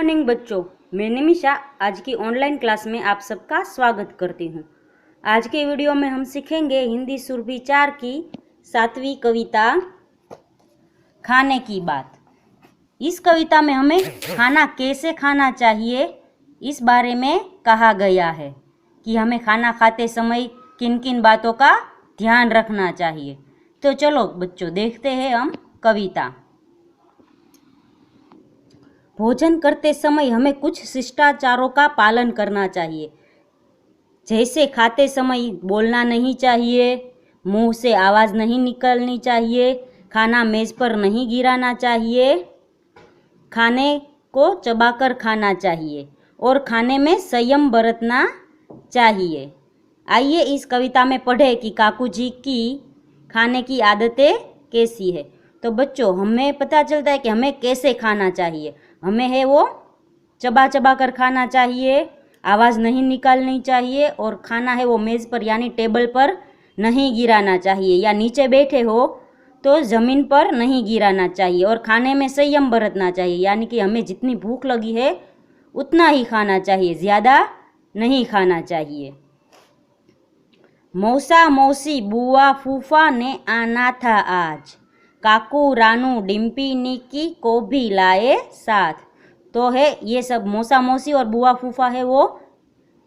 Morning बच्चों, मैं निमिषा आज की ऑनलाइन क्लास में आप सबका स्वागत करती हूँ। आज के वीडियो में हम सीखेंगे हिंदी सुरभि 4 की 7वीं कविता खाने की बात। इस कविता में हमें खाना कैसे खाना चाहिए इस बारे में कहा गया है कि हमें खाना खाते समय किन किन बातों का ध्यान रखना चाहिए। तो चलो बच्चों देखते हैं हम कविता। भोजन करते समय हमें कुछ शिष्टाचारों का पालन करना चाहिए, जैसे खाते समय बोलना नहीं चाहिए, मुंह से आवाज़ नहीं निकलनी चाहिए, खाना मेज़ पर नहीं गिराना चाहिए, खाने को चबाकर खाना चाहिए और खाने में संयम बरतना चाहिए। आइए इस कविता में पढ़ें कि काकू जी की खाने की आदतें कैसी है। तो बच्चों हमें पता चलता है कि हमें कैसे खाना चाहिए। हमें है वो चबा चबा कर खाना चाहिए, आवाज़ नहीं निकालनी चाहिए और खाना है वो मेज़ पर यानी टेबल पर नहीं गिराना चाहिए, या नीचे बैठे हो तो ज़मीन पर नहीं गिराना चाहिए और खाने में संयम बरतना चाहिए, यानी कि हमें जितनी भूख लगी है उतना ही खाना चाहिए, ज़्यादा नहीं खाना चाहिए। मौसा मौसी बुआ फूफा ने आना था आज, काकू रानू डिम्पी निकी को भी लाए साथ। तो है ये सब मौसा मौसी और बुआ फूफा है वो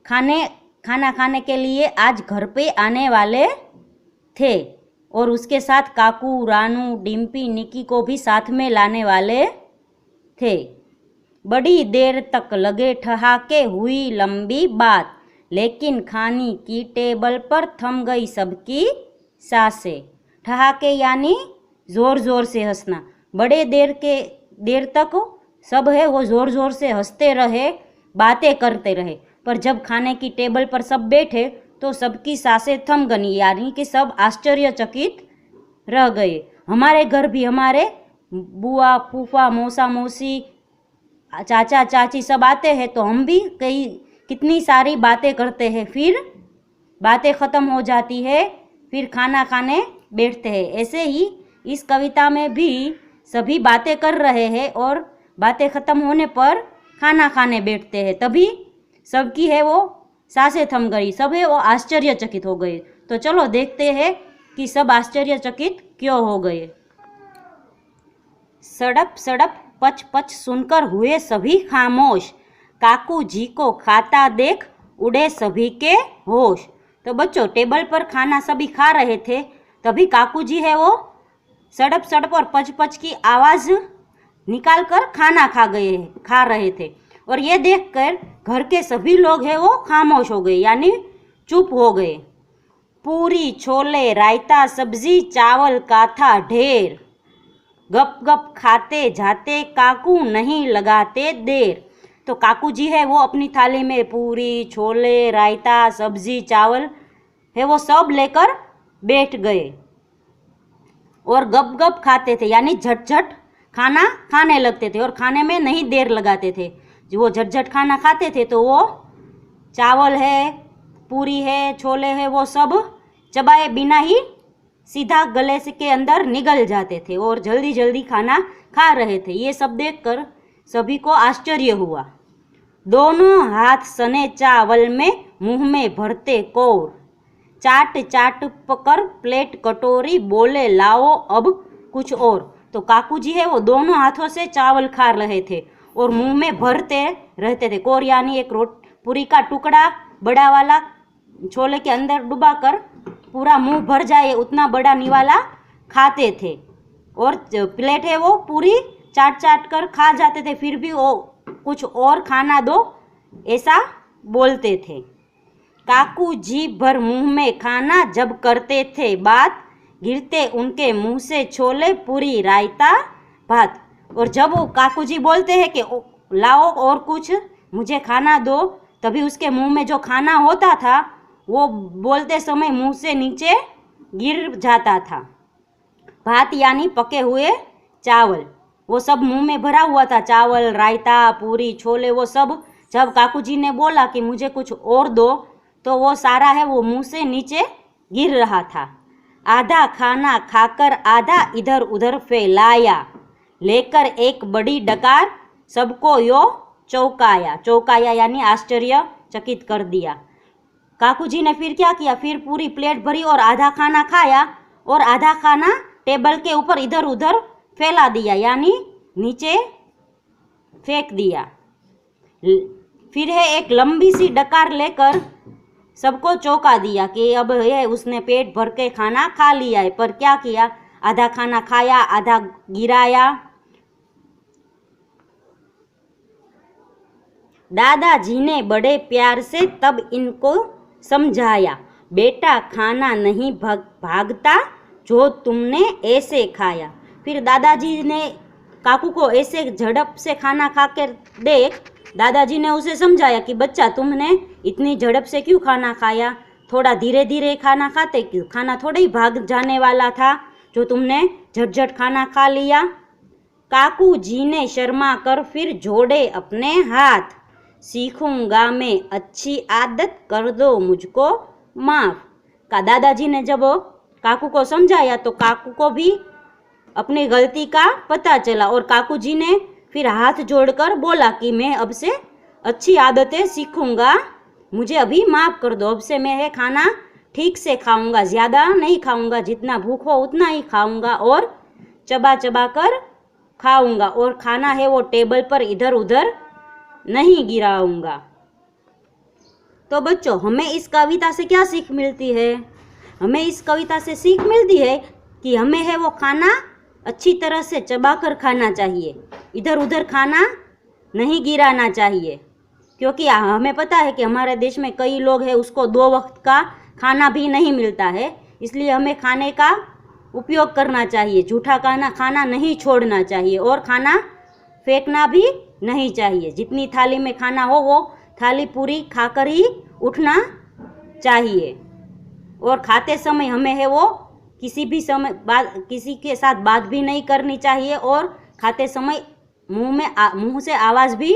खाना खाने के लिए आज घर पे आने वाले थे और उसके साथ काकू रानू डिम्पी निकी को भी साथ में लाने वाले थे। बड़ी देर तक लगे ठहाके, हुई लंबी बात, लेकिन खाने की टेबल पर थम गई सबकी सांसें। ठहाके यानी ज़ोर ज़ोर से हंसना। बड़े देर तक सब है वो ज़ोर ज़ोर से हंसते रहे, बातें करते रहे, पर जब खाने की टेबल पर सब बैठे तो सबकी सांसें थम गई, यानी कि सब आश्चर्यचकित रह गए। हमारे घर भी हमारे बुआ फूफा मौसा मौसी चाचा चाची सब आते हैं तो हम भी कितनी सारी बातें करते हैं, फिर बातें ख़त्म हो जाती है, फिर खाना खाने बैठते हैं। ऐसे ही इस कविता में भी सभी बातें कर रहे हैं और बातें ख़त्म होने पर खाना खाने बैठते हैं, तभी सबकी है वो सांसें थम गई, सब है वो आश्चर्यचकित हो गए। तो चलो देखते हैं कि सब आश्चर्यचकित क्यों हो गए। सड़प सड़प पच पच सुनकर हुए सभी खामोश, काकू जी को खाता देख उड़े सभी के होश। तो बच्चों टेबल पर खाना सभी खा रहे थे, तभी काकू जी है वो सड़प सड़प और पच पच की आवाज़ निकाल कर खाना खा रहे थे और ये देखकर घर के सभी लोग हैं वो खामोश हो गए, यानी चुप हो गए। पूरी छोले रायता सब्जी चावल का था ढेर, गप गप खाते जाते काकू नहीं लगाते देर। तो काकू जी है वो अपनी थाली में पूरी छोले रायता सब्जी चावल है वो सब लेकर बैठ गए और गप गप खाते थे, यानी झटझट खाना खाने लगते थे और खाने में नहीं देर लगाते थे। जो वो झटझट खाना खाते थे तो वो चावल है पूरी है छोले है वो सब चबाए बिना ही सीधा गले के अंदर निगल जाते थे और जल्दी जल्दी खाना खा रहे थे। ये सब देखकर सभी को आश्चर्य हुआ। दोनों हाथ सने चावल में मुंह में भरते कौर, चाट चाट पकर प्लेट कटोरी बोले लाओ अब कुछ और। तो काकू जी है वो दोनों हाथों से चावल खा रहे थे और मुंह में भरते रहते थे। कौर यानी एक पूरी का टुकड़ा बड़ा वाला छोले के अंदर डुबा कर पूरा मुंह भर जाए उतना बड़ा निवाला खाते थे और प्लेट है वो पूरी चाट चाट कर खा जाते थे, फिर भी वो कुछ और खाना दो ऐसा बोलते थे। काकू जी भर मुंह में खाना जब करते थे बात, गिरते उनके मुंह से छोले पूरी रायता भात। और जब वो काकू जी बोलते हैं कि लाओ और कुछ मुझे खाना दो, तभी उसके मुंह में जो खाना होता था वो बोलते समय मुंह से नीचे गिर जाता था। भात यानी पके हुए चावल, वो सब मुंह में भरा हुआ था, चावल रायता पूरी छोले वो सब। जब काकू जी ने बोला कि मुझे कुछ और दो तो वो सारा है वो मुंह से नीचे गिर रहा था। आधा खाना खाकर आधा इधर उधर फैलाया, लेकर एक बड़ी डकार सबको यो चौंकाया। चौंकाया यानी आश्चर्यचकित कर दिया। काकू जी ने फिर क्या किया, फिर पूरी प्लेट भरी और आधा खाना खाया और आधा खाना टेबल के ऊपर इधर उधर फैला दिया यानी नीचे फेंक दिया। फिर है एक लंबी सी डकार लेकर सबको चौंका दिया कि अब ये उसने पेट भर के खाना खा लिया है। पर क्या किया, आधा खाना खाया, आधा गिराया। दादाजी ने बड़े प्यार से तब इनको समझाया, बेटा खाना नहीं भागता जो तुमने ऐसे खाया। फिर दादाजी ने काकू को ऐसे झड़प से खाना खाकर देख दादाजी ने उसे समझाया कि बच्चा तुमने इतनी झड़प से क्यों खाना खाया, थोड़ा धीरे धीरे खाना खाते क्यों, खाना थोड़ा ही भाग जाने वाला था जो तुमने झटझट खाना खा लिया। काकू जी ने शर्मा कर फिर जोड़े अपने हाथ, सीखूंगा मैं अच्छी आदत कर दो मुझको माफ। का दादाजी ने जब काकू को समझाया तो काकू को भी अपनी गलती का पता चला और काकू जी ने फिर हाथ जोड़कर बोला कि मैं अब से अच्छी आदतें सीखूंगा, मुझे अभी माफ़ कर दो, अब से मैं है खाना ठीक से खाऊंगा, ज़्यादा नहीं खाऊंगा, जितना भूख हो उतना ही खाऊंगा और चबा चबा कर खाऊंगा और खाना है वो टेबल पर इधर उधर नहीं गिराऊंगा। तो बच्चों हमें इस कविता से क्या सीख मिलती है? हमें इस कविता से सीख मिलती है कि हमें है वो खाना अच्छी तरह से चबाकर खाना चाहिए, इधर उधर खाना नहीं गिराना चाहिए, क्योंकि हमें पता है कि हमारे देश में कई लोग हैं उसको 2 वक्त का खाना भी नहीं मिलता है, इसलिए हमें खाने का उपयोग करना चाहिए, जूठा खाना नहीं छोड़ना चाहिए और खाना फेंकना भी नहीं चाहिए। जितनी थाली में खाना हो वो थाली पूरी खाकर ही उठना चाहिए और खाते समय हमें है वो किसी भी समय किसी के साथ बात भी नहीं करनी चाहिए और खाते समय मुंह से आवाज़ भी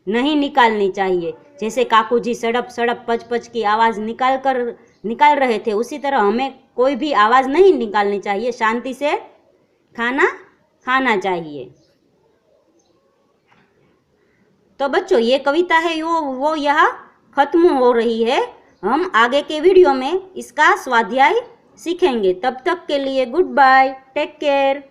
नहीं निकालनी चाहिए। जैसे काकू जी सड़प सड़प पच पच की आवाज़ निकाल रहे थे, उसी तरह हमें कोई भी आवाज़ नहीं निकालनी चाहिए, शांति से खाना खाना चाहिए। तो बच्चों ये कविता है वो यहाँ खत्म हो रही है। हम आगे के वीडियो में इसका स्वाध्याय सीखेंगे। तब तक के लिए गुड बाय, टेक केयर।